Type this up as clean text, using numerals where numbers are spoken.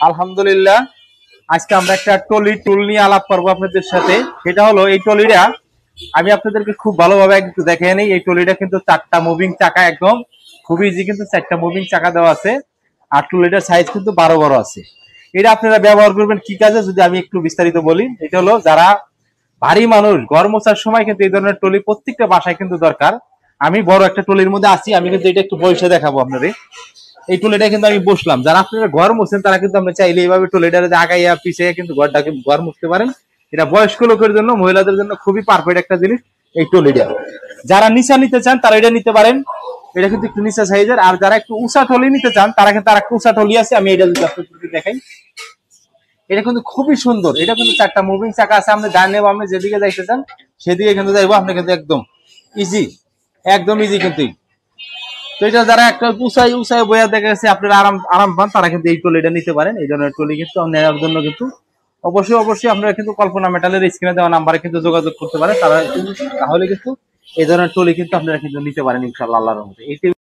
আলহামদুলিল্লাহ, আজকে আমরা একটা টলি টুল নিয়ে আলাপ করবো আপনাদের সাথে। সেটা হলো এই টলিটা আমি আপনাদেরকে খুব ভালোভাবে একটু দেখে নেই। এই টলিটা কিন্তু 4টা মুভিং চাকা, একদম খুব ইজি, কিন্তু 4টা মুভিং চাকা দেওয়া আছে। আর টলিটার সাইজ কিন্তু 12 আছে। এটা আপনারা ব্যবহার করবেন কি কাজে, যদি আমি একটু বিস্তারিত বলি। এটা হলো যারা ভারী মানুষ, ঘর মোছার সময় কিন্তু এই ধরনের টলি প্রত্যেকটা বাসায় কিন্তু দরকার। আমি বড় একটা টলির মধ্যে আছি, আমি কিন্তু এটা একটু বসে দেখাবো আপনাদের। এই টুলেটা কিন্তু আমি বসলাম, যারা আপনারা ঘর মুছেন তারা কিন্তু আমরা চাইলে এইভাবে টুলেটা আগাইয়া পিছিয়ে কিন্তু ঘরটাকে ঘর মুছতে পারেন। এটা বয়স্ক লোকের জন্য, মহিলাদের জন্য খুবই পারফেক্ট একটা জিনিস এই টলিটা। যারা নিচা নিতে চান তারা এটা নিতে পারেন, এটা কিন্তু একটু নিচা সাইজের। আর যারা একটু উঁচা টলি নিতে চান তারা কিন্তু আর একটা উঁচা টলি আছে, আমি এটা যদি আপনাদের দেখাই। এটা কিন্তু খুবই সুন্দর, এটা কিন্তু 4টা মুভিং চাকা আছে। আপনি ডানে বামে যেদিকে যাইতে চান সেদিকে কিন্তু যাইবো, আপনি কিন্তু একদম ইজি, একদম ইজি কিন্তু। তো এটা যারা একটা উঁচাই উঁচাই বইয়া দেখে গেছে আপনারা আরাম আরাম পান, তারা কিন্তু এই ট্রলিটা নিতে পারেন। এই ধরনের ট্রলি কিন্তু নেওয়ার জন্য কিন্তু অবশ্যই অবশ্যই আপনারা কিন্তু কল্পনা মেটালের স্ক্রিনে দেওয়া নাম্বারে কিন্তু যোগাযোগ করতে পারেন। তারা তাহলে কিন্তু এই ধরনের ট্রলি কিন্তু আপনারা কিন্তু নিতে পারেন ইনশাআল্লাহ, আল্লাহর রহমতে। এই